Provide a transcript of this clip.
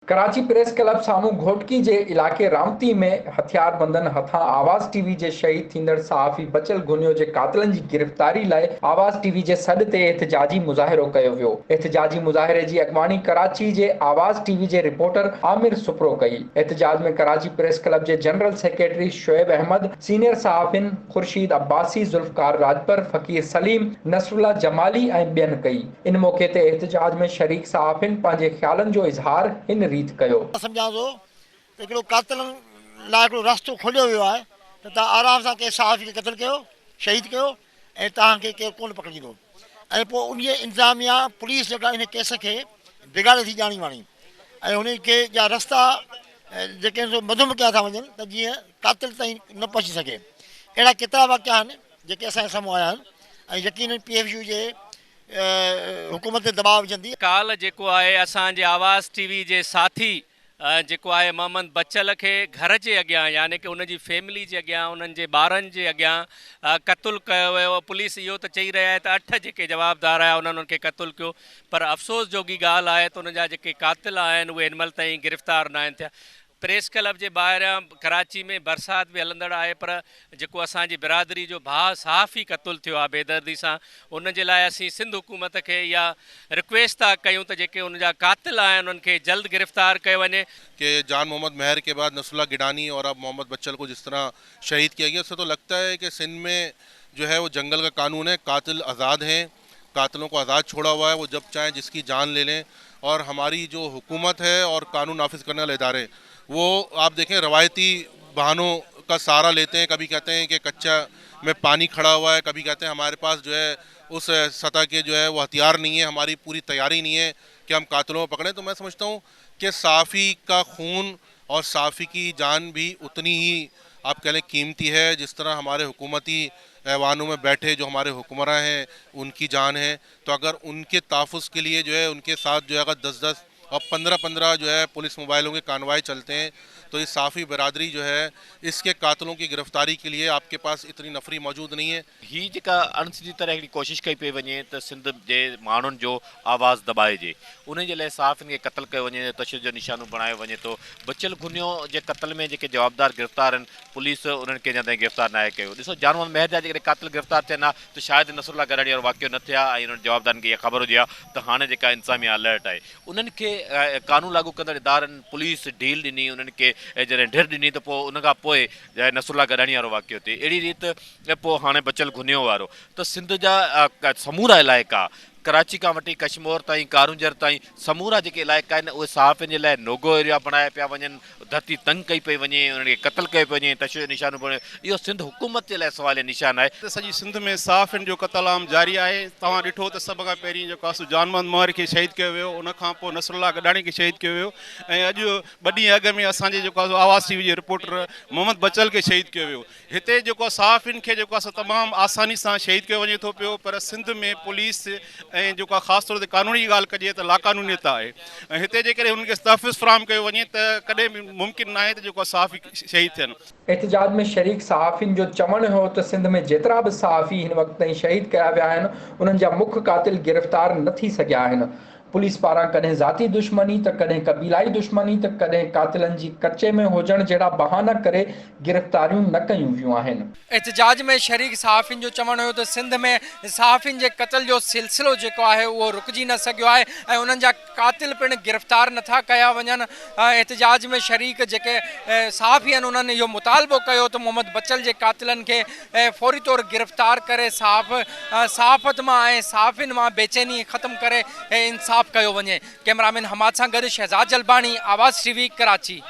Karachi press club साम्हूं घोटकी जे इलाक़े रामती में हथियारबंदनि हथां आवाज़ टीवी जे शहीद थींदड़ सहाफ़ी बचल गुनियो जे क़ातिलनि जी गिरफ़्तारी लाइ आवाज़ टीवी जे सॾ ते एहतिजाजी मुज़ाहिरो कयो वियो। एहतिजाजी मुज़ाहिरे जी अॻवानी कराची जे आवाज़ टीवी जे रिपोर्टर आमिर सुप्रो कई। एहतिजाज में कराची प्रेस क्लब जे general secretary Shoaib Ahmed, senior सहाफ़िन खुर्शीद अब्बासी, ज़ुल्फ़कार राजपर, फ़कीर सलीम, नसरुल्ला जमाली ऐं ॿियनि कई। इन मौक़े ते एहतिजाज में शरीक सहाफ़िन पंहिंजे ख़्यालनि जो इज़हार हिन रीत कयो। सम्झां थो त हिकिड़ो कातिलनि लाइ हिकिड़ो रस्तो खोलियो वियो आहे त तव्हां आराम सां कंहिं सहाफ़ी खे क़तलु कयो, शहीद कयो ऐं तव्हांखे केरु कोन पकड़ींदो। ऐं पोइ उन इंतिज़ामिया पुलिस जेका इन केस खे बिगाड़े थी ॼाणी वाणी ऐं उन खे जा रस्ता जेके मधुम कया था वञनि त जीअं कातिल ताईं न पहुची सघे। अहिड़ा केतिरा वाक़िया आहिनि जेके असांजे साम्हूं आया आहिनि ऐं यकीनन PFU जे हुकूमत ते दबाव विझंदी। काल जेको आहे असांजे आवाज़ टीवी जे साथी जेको आहे मोहम्मद बचल खे घर जे अॻियां यानी कि उनजी फैमिली जे अॻियां उन्हनि जे ॿारनि जे अॻियां क़तलु कयो वियो। पुलिस इहो त चई रहिया आहे त 8 जेके जवाबदार आया उन्हनि उनखे क़तलु कयो, पर अफ़सोस जोगी ॻाल्हि आहे त उनजा जेके क़ातिल आहिनि उहे हिन महिल ताईं गिरफ़्तार न आहिनि थिया। प्रेस क्लब जे ॿाहिरियां कराची में बरसाति बि हलंदड़ आहे, पर जेको असांजी बिरादरी जो भाउ सहाफ़ी क़तलु थियो आहे बेदर्दी सां, उन जे लाइ असीं सिंध हुकूमत खे इहा रिक्वेस्ट था कयूं त जेके उनजा क़ातिल आहिनि उन्हनि खे जल्द गिरफ़्तार कयो वञे। कि जान मोहम्मद महर के बाद नसरुल्ला गिडानी और अब मोहम्मद बच्चल को जिस तरह शहीद किया गया, उससे तो लगता है कि सिंध में जो है वो जंगल का कानून है, कातिल आज़ाद हैं, कातिलों को आज़ाद छोड़ा हुआ है, वो जब चाहें जिसकी जान ले लें। और हमारी जो हुकूमत है और कानून नाफिज करने वाले इदारे, वो आप देखें रवायती बहानों का सहारा लेते हैं। कभी कहते हैं कि कच्चा में पानी खड़ा हुआ है, कभी कहते हैं हमारे पास जो है उस सतह के जो है वो हथियार नहीं है, हमारी पूरी तैयारी नहीं है कि हम कातिलों को पकड़ें। तो मैं समझता हूँ कि सहाफ़ी का खून और सहाफ़ी की जान भी उतनी ही आप कह लें कीमती है जिस तरह हमारे हुकूमती ऐवानों में बैठे जो हमारे हुक्मरान हैं उनकी जान है। तो अगर उनके तहफ़्फ़ुज़ के लिए जो है उनके साथ जो है अगर 10-10 और 15-15 जो है पुलिस मोबाइलों के कानवाई चलते हैं, तो ये सहाफ़ी बरादरी जो है इसके कातिलों की गिरफ़्तारी के लिए आपके पास इतनी नफरी मौजूद नहीं है। ही जेका अणसिधी तरह हिकिड़ी कोशिशि कई पई वञे त सिंध जे माण्हुनि जो आवाज़ दॿाइजे, उन जे लाइ सहाफ़ियुनि खे क़तलु कयो वञे, तशदुद जो निशानो बणायो वञे थो। बचियल गुनियो जे क़तल में जेके जवाबदार गिरफ़्तार आहिनि, पुलिस उन्हनि खे अञा ताईं गिरफ़्तार न आहे कयो। ॾिसो जान मोहम्मद महर जा जेके क़ातिल गिरफ़्तार थियनि हा त शायदि नसरुल्ला गिडानी वारो वाक़ियो न थिया ऐं उन्हनि जवाबदारनि खे इहा ख़बर हुजे हा त हाणे जेका इंतिज़ामिया अलर्ट आहे, उन्हनि खे कानून लागू कंदड़ इदारनि पुलिस ढील ॾिनी, उन्हनि खे जॾहिं ढिर ॾिनी त पोइ उन खां पोइ नसरुल्ला गिडानी वारो वाक़ियो थिए। अहिड़ी रीति पोइ हाणे बचियल गुनियो वारो त सिंध जा समूरा इलाइक़ा कराची खां वठी कश्मीर ताईं, कारूंजर ताईं समूरा जेके इलाइक़ा आहिनि उहे सहाफ़ियुनि जे लाइ नोगो एरिया बणाया पिया वञनि, धरती तंग कई पई वञे, उन्हनि खे क़तलु कयो पियो वञे, तशदुद जो निशानो बणियो। इहो सिंध हुकूमत जे लाइ सवाल निशान आहे। सॼी सिंध में सहाफ़ियुनि जो क़त्ल आम जारी आहे। तव्हां ॾिठो त सभ खां पहिरीं जेको आहे जान मोहम्मद महर खे शहीद कयो वियो, उनखां पोइ नसरुल्ला गिडानी खे शहीद कयो वियो ऐं अॼु ॿ ॾींहं अॻु में असांजे जेको आहे आवाज़ टीवी जे रिपोर्टर मोहम्मद बचल खे शहीद कयो वियो। हिते जेको आहे सहाफ़ियुनि खे जेको आहे तमामु आसानी सां शहीद कयो वञे थो पियो, पर सिंध में पुलिस ऐं जेको आहे ख़ासि तौर ते कानूनी ॻाल्हि कजे त लाक़ानूनियत आहे ऐं हिते जेकॾहिं हुननि खे तहफ़्फ़ुज़ फ़राहम कयो वञे त कॾहिं बि मुमकिन न आहे त जेको आहे सहाफ़ी शहीद थियनि। एहतिजाज में शरीक सहाफ़ियुनि जो चवणु हो त सिंध में जेतिरा बि सहाफ़ी हिन वक़्त ताईं शहीद कया विया आहिनि, उन्हनि जा मुख्य कातिल गिरफ़्तार न थी सघिया आहिनि। पुलिस पारां कॾहिं ज़ाती दुश्मनी त कॾहिं क़बीलाई दुश्मनी त कॾहिं कातिलनि जी कचे में हुजण जहिड़ा बहाना करे गिरफ़्तारियूं न कयूं वियूं आहिनि। एहतिजाज में शरीक सहाफ़ियुनि जो चवणु हुयो त सिंध में सहाफ़ियुनि जे क़त्ल जो सिलसिलो जेको आहे उहो रुकिजी न सघियो आहे ऐं उन्हनि जा कातिल पिणु गिरफ़्तार नथा कया वञनि। एहतिजाज में शरीक जेके सहाफ़ी आहिनि उन्हनि इहो मुतालबो कयो त मोहम्मद बचल जे कातिलनि खे फौरी तौरु गिरफ़्तार करे सहाफ़त मां ऐं सहाफ़ियुनि मां बेचैनी ख़तमु करे इंसाफ़ कयो वञे। कैमरामैन हमाद सां गॾु शहज़ाद जलबाणी, आवाज़ टीवी, कराची।